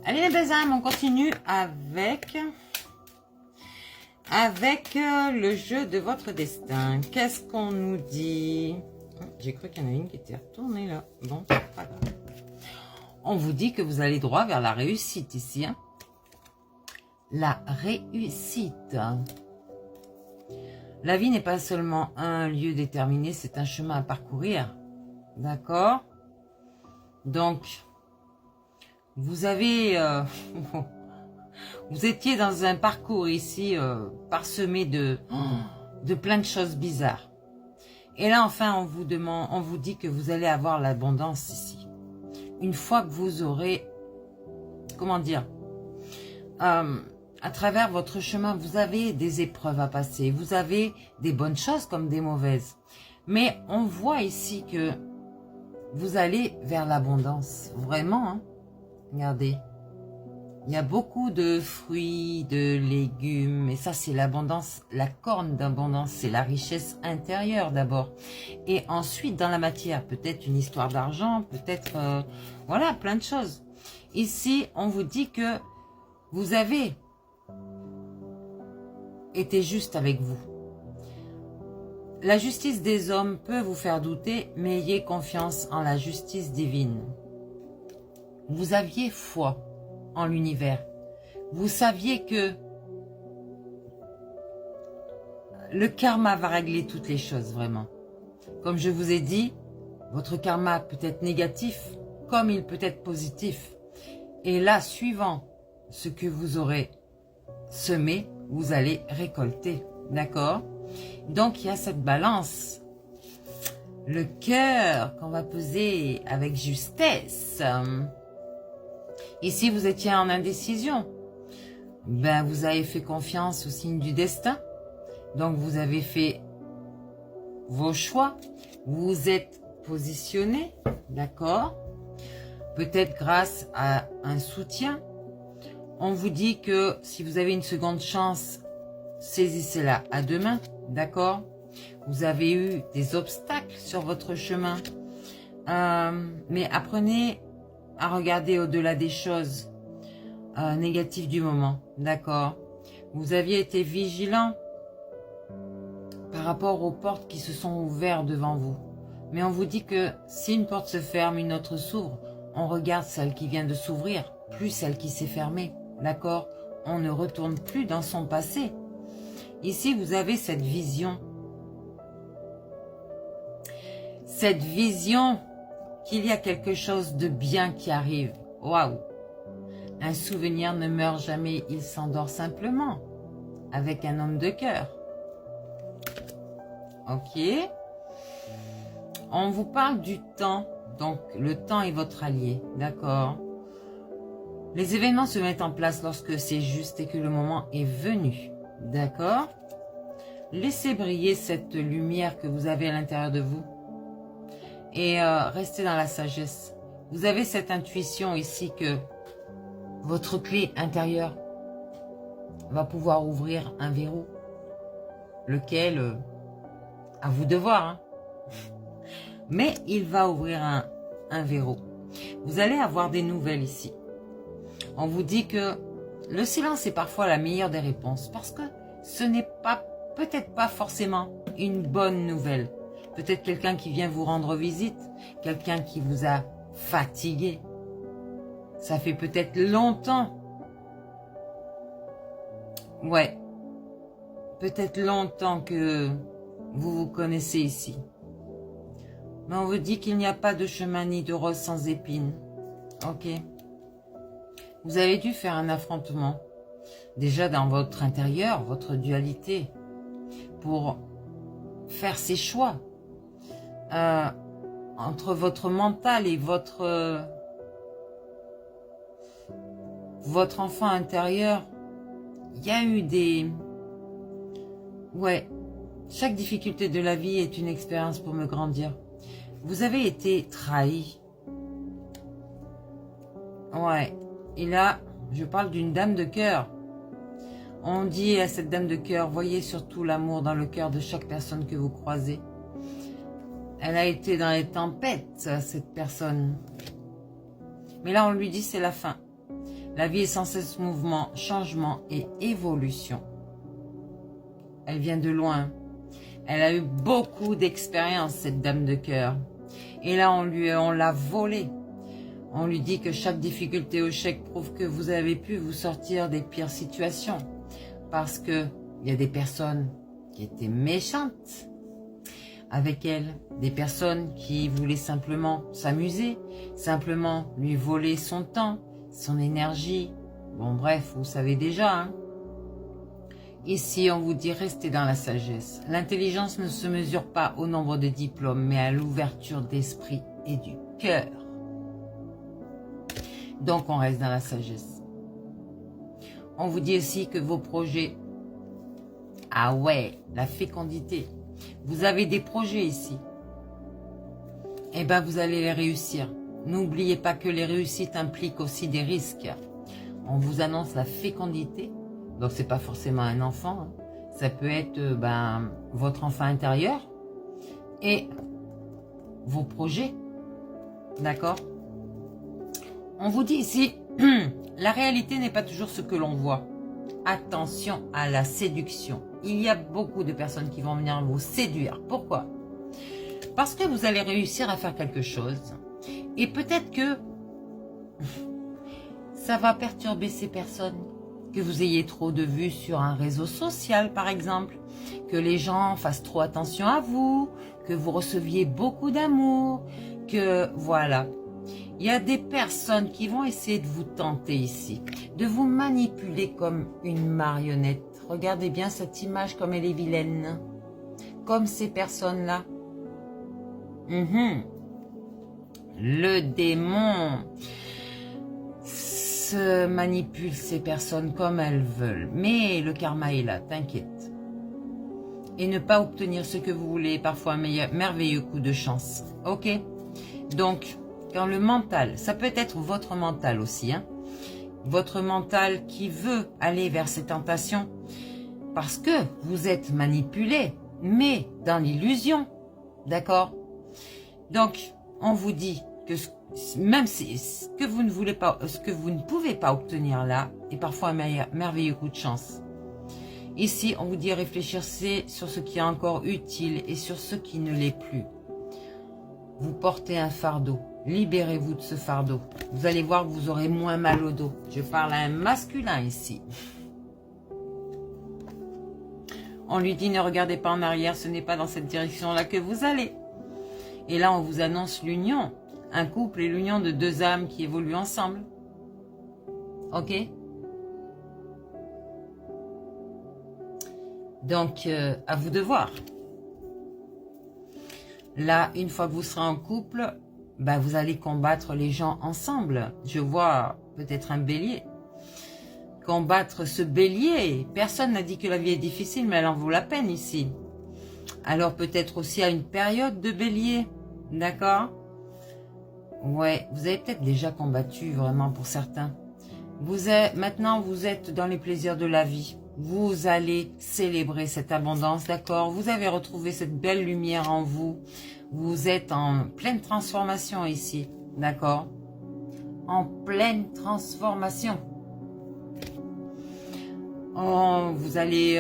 Allez les belles âmes, on continue avec le jeu de votre destin. Qu'est-ce qu'on nous dit? J'ai cru qu'il y en a une qui était retournée là. Bon, pas grave. On vous dit que vous allez droit vers la réussite ici. Hein. La réussite. La vie n'est pas seulement un lieu déterminé, c'est un chemin à parcourir. D'accord? Donc, vous avez... vous étiez dans un parcours ici parsemé de plein de choses bizarres. Et là, enfin, on vous dit que vous allez avoir l'abondance ici. Une fois que vous aurez... Comment dire à travers votre chemin, vous avez des épreuves à passer. Vous avez des bonnes choses comme des mauvaises. Mais on voit ici que vous allez vers l'abondance. Vraiment, hein. Regardez. Il y a beaucoup de fruits, de légumes. Et ça, c'est l'abondance. La corne d'abondance, c'est la richesse intérieure d'abord. Et ensuite, dans la matière, peut-être une histoire d'argent, peut-être... voilà, plein de choses. Ici, on vous dit que vous avez été juste avec vous. La justice des hommes peut vous faire douter, mais ayez confiance en la justice divine. Vous aviez foi en l'univers. Vous saviez que le karma va régler toutes les choses, vraiment. Comme je vous ai dit, votre karma peut être négatif, comme il peut être positif. Et là, suivant ce que vous aurez semé, vous allez récolter. D'accord? Donc, il y a cette balance. Le cœur qu'on va peser avec justesse. Ici, vous étiez en indécision. Ben, vous avez fait confiance au signe du destin. Donc, vous avez fait vos choix. Vous vous êtes positionné. D'accord? Peut-être grâce à un soutien. On vous dit que si vous avez une seconde chance, saisissez-la à deux mains, d'accord? Vous avez eu des obstacles sur votre chemin, mais apprenez à regarder au-delà des choses négatives du moment, d'accord? Vous aviez été vigilant par rapport aux portes qui se sont ouvertes devant vous, mais on vous dit que si une porte se ferme, une autre s'ouvre. On regarde celle qui vient de s'ouvrir, plus celle qui s'est fermée. D'accord? On ne retourne plus dans son passé. Ici, vous avez cette vision. Cette vision qu'il y a quelque chose de bien qui arrive. Waouh! Un souvenir ne meurt jamais, il s'endort simplement. Avec un homme de cœur. Ok? On vous parle du temps. Donc, le temps est votre allié. D'accord? Les événements se mettent en place lorsque c'est juste et que le moment est venu. D'accord? Laissez briller cette lumière que vous avez à l'intérieur de vous. Et restez dans la sagesse. Vous avez cette intuition ici que votre clé intérieure va pouvoir ouvrir un verrou. Lequel, à vous de voir. Hein? Mais il va ouvrir un verrou. Vous allez avoir des nouvelles ici. On vous dit que le silence est parfois la meilleure des réponses parce que ce n'est pas, peut-être pas forcément une bonne nouvelle. Peut-être quelqu'un qui vient vous rendre visite, quelqu'un qui vous a fatigué. Ça fait peut-être longtemps. Ouais. Peut-être longtemps que vous vous connaissez ici. Mais on vous dit qu'il n'y a pas de chemin ni de rose sans épines. Ok. Vous avez dû faire un affrontement, déjà dans votre intérieur, votre dualité, pour faire ces choix entre votre mental et votre enfant intérieur. Il y a eu des... Ouais, chaque difficulté de la vie est une expérience pour me grandir. Vous avez été trahi. Ouais. Et là, je parle d'une dame de cœur. On dit à cette dame de cœur, voyez surtout l'amour dans le cœur de chaque personne que vous croisez. Elle a été dans les tempêtes, cette personne. Mais là, on lui dit c'est la fin. La vie est sans cesse mouvement, changement et évolution. Elle vient de loin. Elle a eu beaucoup d'expérience, cette dame de cœur. Et là, on l'a volée. On lui dit que chaque difficulté ou échec prouve que vous avez pu vous sortir des pires situations. Parce que il y a des personnes qui étaient méchantes avec elle. Des personnes qui voulaient simplement s'amuser, simplement lui voler son temps, son énergie. Bon, bref, vous savez déjà, hein. Ici, on vous dit restez dans la sagesse. L'intelligence ne se mesure pas au nombre de diplômes, mais à l'ouverture d'esprit et du cœur. Donc, on reste dans la sagesse. On vous dit aussi que vos projets... Ah ouais, la fécondité. Vous avez des projets ici. Eh bien, vous allez les réussir. N'oubliez pas que les réussites impliquent aussi des risques. On vous annonce la fécondité. Donc, c'est pas forcément un enfant. Hein. Ça peut être votre enfant intérieur et vos projets. D'accord? On vous dit ici, la réalité n'est pas toujours ce que l'on voit. Attention à la séduction. Il y a beaucoup de personnes qui vont venir vous séduire. Pourquoi? Parce que vous allez réussir à faire quelque chose. Et peut-être que ça va perturber ces personnes. Que vous ayez trop de vues sur un réseau social, par exemple. Que les gens fassent trop attention à vous. Que vous receviez beaucoup d'amour. Que, voilà. Il y a des personnes qui vont essayer de vous tenter ici. De vous manipuler comme une marionnette. Regardez bien cette image comme elle est vilaine. Comme ces personnes-là. Le démon se manipule ces personnes comme elles veulent. Mais le karma est là, t'inquiète. Et ne pas obtenir ce que vous voulez est parfois un merveilleux coup de chance. Ok? Donc, quand le mental, ça peut être votre mental aussi, hein? Votre mental qui veut aller vers ces tentations parce que vous êtes manipulé, mais dans l'illusion. D'accord? Donc, on vous dit que même ce que vous ne voulez pas, ce que vous ne pouvez pas obtenir là, est parfois un merveilleux coup de chance. Ici, on vous dit réfléchissez sur ce qui est encore utile et sur ce qui ne l'est plus. Vous portez un fardeau. Libérez-vous de ce fardeau. Vous allez voir que vous aurez moins mal au dos. Je parle à un masculin ici. On lui dit ne regardez pas en arrière, ce n'est pas dans cette direction-là que vous allez. Et là, on vous annonce l'union. Un couple est l'union de deux âmes qui évoluent ensemble. Ok? Donc, à vous de voir. Là, une fois que vous serez en couple, vous allez combattre les gens ensemble. Je vois peut-être un bélier. Combattre ce bélier. Personne n'a dit que la vie est difficile, mais elle en vaut la peine ici. Alors peut-être aussi à une période de bélier. D'accord? Ouais, vous avez peut-être déjà combattu vraiment pour certains. Maintenant, vous êtes dans les plaisirs de la vie. Vous allez célébrer cette abondance, d'accord? Vous avez retrouvé cette belle lumière en vous. Vous êtes en pleine transformation ici, d'accord? En pleine transformation. Vous allez...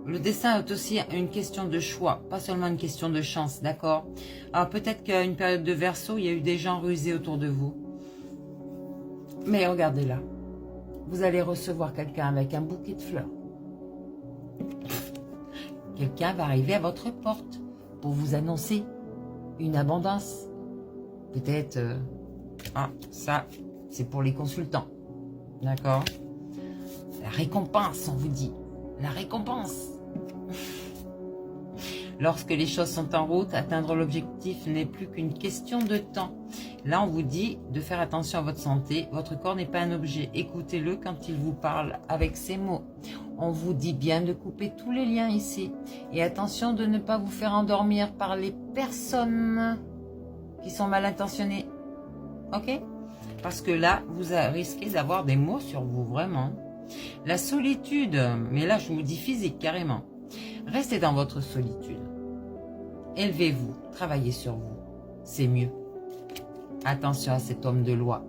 le destin est aussi une question de choix, pas seulement une question de chance, d'accord? Alors peut-être qu'à une période de Verseau, il y a eu des gens rusés autour de vous. Mais regardez là. Vous allez recevoir quelqu'un avec un bouquet de fleurs. Quelqu'un va arriver à votre porte pour vous annoncer une abondance. Peut-être... ça, c'est pour les consultants. D'accord? La récompense, on vous dit. La récompense. Lorsque les choses sont en route, atteindre l'objectif n'est plus qu'une question de temps. Là, on vous dit de faire attention à votre santé. Votre corps n'est pas un objet. Écoutez-le quand il vous parle avec ces mots. On vous dit bien de couper tous les liens ici. Et attention de ne pas vous faire endormir par les personnes qui sont mal intentionnées. Ok? Parce que là, vous risquez d'avoir des mots sur vous, vraiment. La solitude, mais là, je vous dis physique, carrément. Restez dans votre solitude. Élevez-vous, travaillez sur vous. C'est mieux. Attention à cet homme de loi.